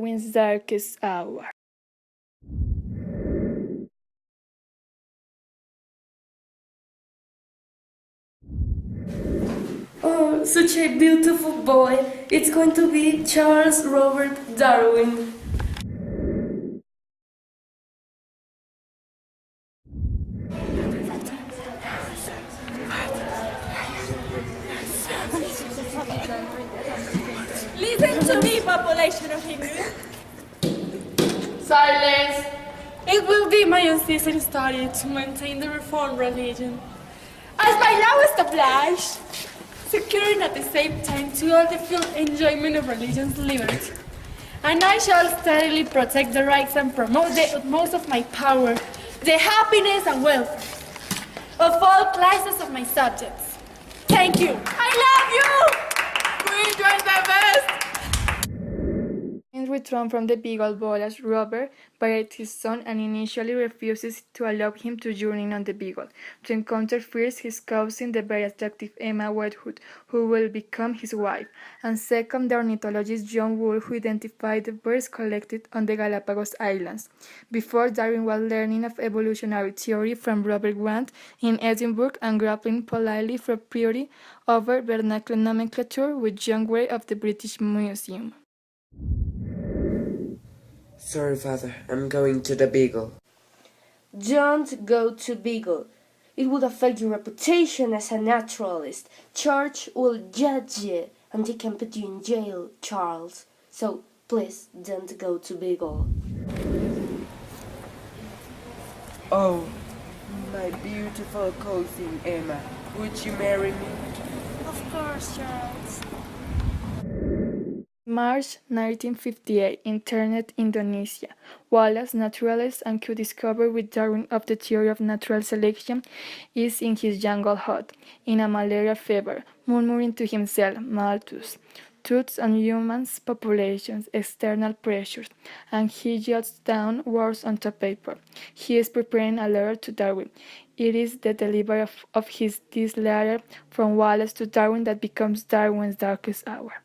Darwin's darkest hour. Oh, such a beautiful boy. It's going to be Charles Robert Darwin. Listen to me, population of Hindu. Silence! It will be my unceasing study to maintain the reformed religion, as by law established, securing at the same time to all the full enjoyment of religion's liberty. And I shall steadily protect the rights and promote the utmost of my power, the happiness and welfare of all classes of my subjects. Thank you. I love you! We enjoy the best! In return from the Beagle Bolas, Robert buried his son and initially refuses to allow him to journey on the Beagle, to encounter first his cousin, the very attractive Emma Wedgwood, who will become his wife, and second, the ornithologist John Wool, who identified the birds collected on the Galapagos Islands. Before, Darwin was learning of evolutionary theory from Robert Grant in Edinburgh and grappling politely for purity over vernacular nomenclature with John Gray of the British Museum. Sorry, Father, I'm going to the Beagle. Don't go to Beagle. It would affect your reputation as a naturalist. Church will judge you and they can put you in jail, Charles. So please don't go to Beagle. Oh, my beautiful cousin Emma, would you marry me? Of course, Charles. March 1958, interned Indonesia. Wallace, naturalist and co-discoverer with Darwin of the theory of natural selection, is in his jungle hut, in a malaria fever, murmuring to himself, Malthus, truths on humans, populations, external pressures, and he jots down words onto paper. He is preparing a letter to Darwin. It is the delivery of this letter from Wallace to Darwin that becomes Darwin's darkest hour.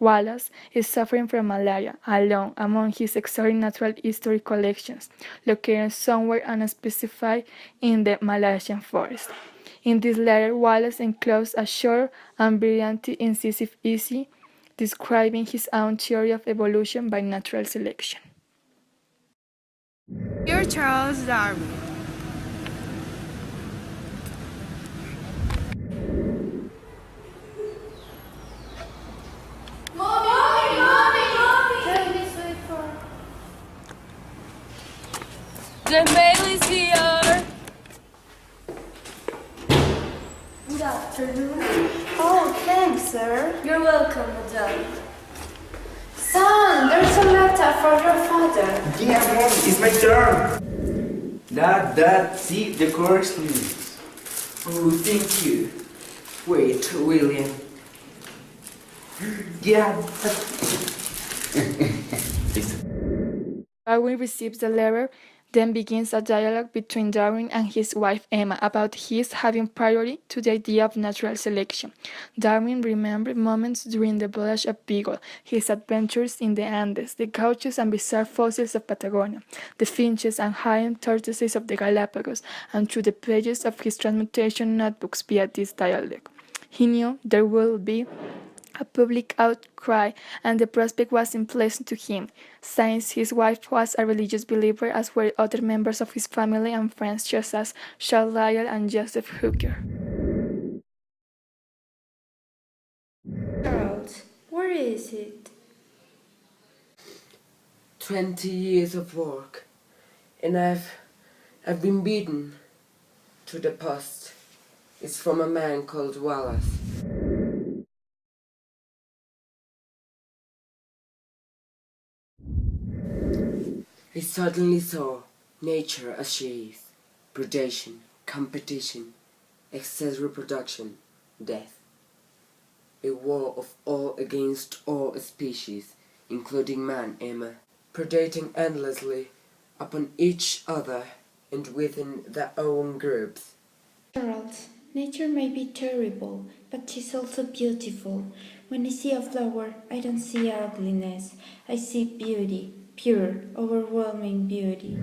Wallace is suffering from malaria, alone among his exotic natural history collections, located somewhere unspecified in the Malaysian forest. In this letter, Wallace enclosed a short and brilliantly incisive essay describing his own theory of evolution by natural selection. Dear Charles Darwin, The mail is here. Good afternoon. Oh, thanks, sir. You're welcome, madam. Son, there's a letter for your father. Yeah, Mom, it's my turn. Dad, see the correspondence. Oh, thank you. Wait, William. Yeah. Darwin receives the letter, then begins a dialogue between Darwin and his wife Emma about his having priority to the idea of natural selection. Darwin remembered moments during the voyage of Beagle, his adventures in the Andes, the gauchos and bizarre fossils of Patagonia, the finches and giant tortoises of the Galapagos, and through the pages of his transmutation notebooks via this dialogue. He knew there would be a public outcry, and the prospect was unpleasant to him, since his wife was a religious believer, as were other members of his family and friends, such as Charles Lyell and Joseph Hooker. Charles, where is it? 20 years of work, and I've been beaten to the post. It's from a man called Wallace. I suddenly saw nature as she is: predation, competition, excess reproduction, death. A war of all against all species, including man, Emma, predating endlessly upon each other and within their own groups. Charles, Nature may be terrible, but she's also beautiful. When I see a flower, I don't see ugliness. I see beauty, pure, overwhelming beauty.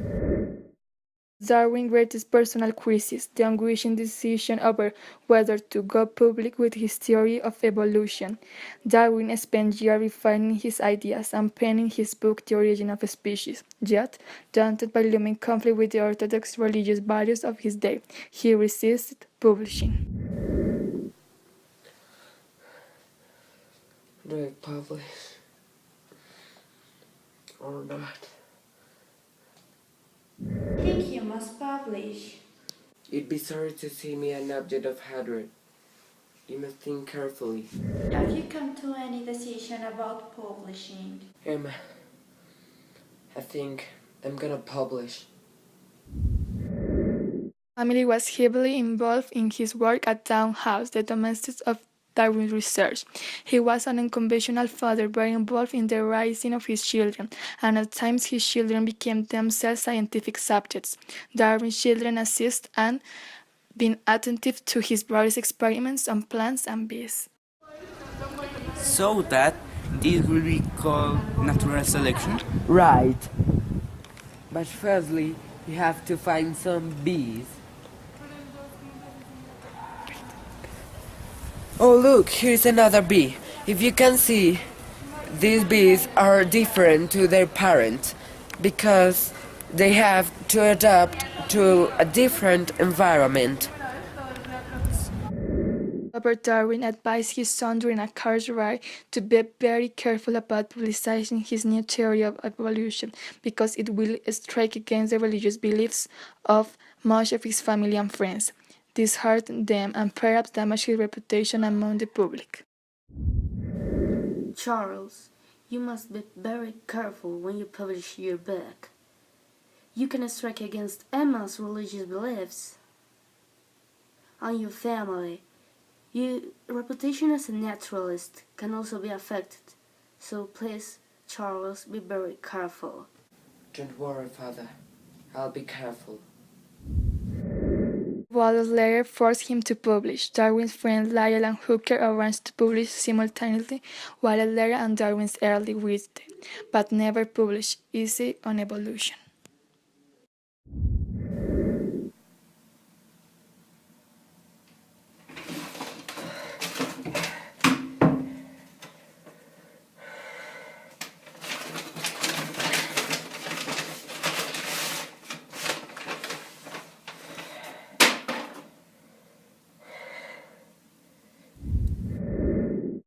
Darwin's greatest personal crisis, the anguishing decision over whether to go public with his theory of evolution. Darwin spent years refining his ideas and penning his book The Origin of Species. Yet, daunted by looming conflict with the orthodox religious values of his day, he resisted publishing. Do I publish or not? I think you must publish. You'd be sorry to see me an object of hatred. You must think carefully. Have you come to any decision about publishing? Emma, I think I'm gonna publish. Family was heavily involved in his work at Down House, the domestics of Darwin's research. He was an unconventional father, very involved in the raising of his children, and at times his children became themselves scientific subjects. Darwin's children assist and been attentive to his various experiments on plants and bees. So that this will be called natural selection? Right. But firstly, you have to find some bees. Oh look, here's another bee. If you can see, these bees are different to their parents because they have to adapt to a different environment. Robert Darwin advised his son during a car ride to be very careful about publicizing his new theory of evolution because it will strike against the religious beliefs of much of his family and friends. This hurt them and perhaps damaged his reputation among the public. Charles, you must be very careful when you publish your book. You can strike against Emma's religious beliefs and your family. Your reputation as a naturalist can also be affected. So please, Charles, be very careful. Don't worry, father. I'll be careful. Wallace's letter forced him to publish. Darwin's friends Lyell and Hooker arranged to publish simultaneously Wallace's letter and Darwin's early wisdom, but never published Essay on Evolution.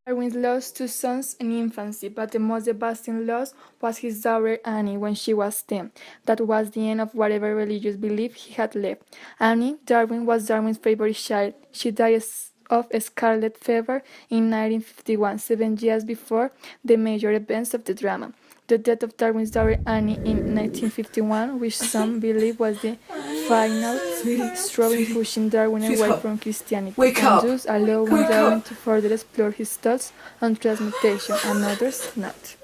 Darwin lost two sons in infancy, but the most devastating loss was his daughter Annie when she was 10. That was the end of whatever religious belief he had left. Annie, Darwin, was Darwin's favorite child. She died of scarlet fever in 1951, 7 years before the major events of the drama. The death of Darwin's daughter Annie in 1951, which some believe was the final straw in pushing Darwin away from Christianity, and thus allowing Darwin to further explore his thoughts on transmutation and others not.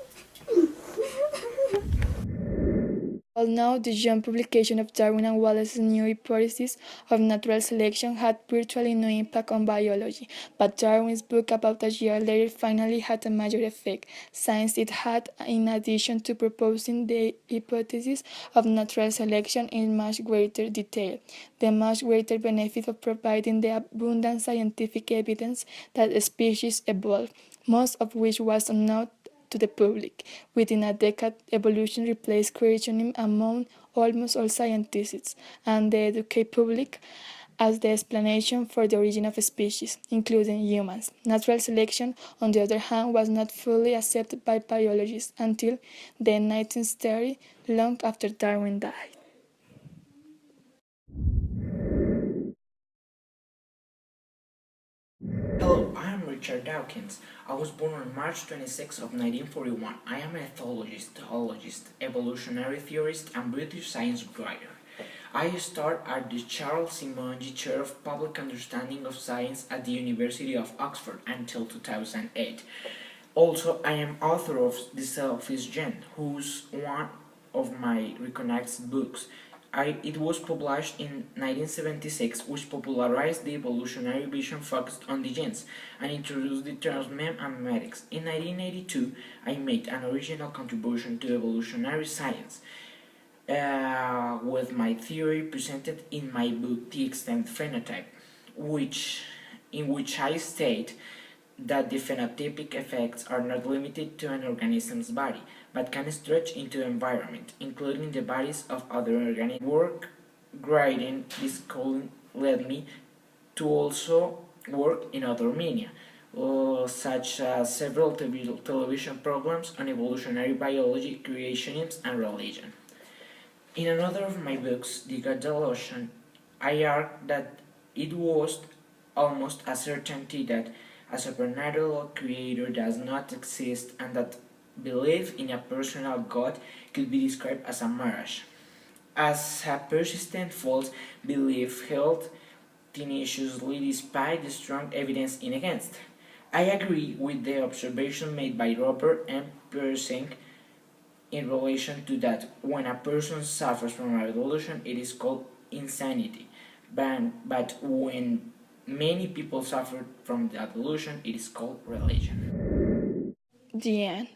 Although the joint publication of Darwin and Wallace's new hypothesis of natural selection had virtually no impact on biology, but Darwin's book about a year later finally had a major effect, since it had, in addition to proposing the hypothesis of natural selection in much greater detail, the much greater benefit of providing the abundant scientific evidence that species evolve, most of which was unknown to the public. Within a decade, evolution replaced creationism among almost all scientists and the educated public as the explanation for the origin of species, including humans. Natural selection, on the other hand, was not fully accepted by biologists until the 1930s, long after Darwin died. Hello, I am Richard Dawkins. I was born on March 26 of 1941. I am an ethologist, zoologist, evolutionary theorist, and British science writer. I started at the Charles Simonyi Chair of Public Understanding of Science at the University of Oxford until 2008. Also, I am author of The Selfish Gen, who's one of my recognized books. It was published in 1976, which popularized the evolutionary vision focused on the genes and introduced the terms mem and memetics. In 1982, I made an original contribution to evolutionary science with my theory presented in my book The Extended Phenotype, in which I state that the phenotypic effects are not limited to an organism's body, but can stretch into the environment, including the bodies of other organisms. Work grading this schooling led me to also work in other media, such as several television programs on evolutionary biology, creationism, and religion. In another of my books, The God Delusion, I argue that it was almost a certainty that a supernatural creator does not exist and that belief in a personal God could be described as a mirage. As a persistent false belief held tenaciously despite the strong evidence in against. I agree with the observation made by Robert M. Persing in relation to that when a person suffers from a delusion, it is called insanity. But when many people suffer from that delusion, it is called religion. The end.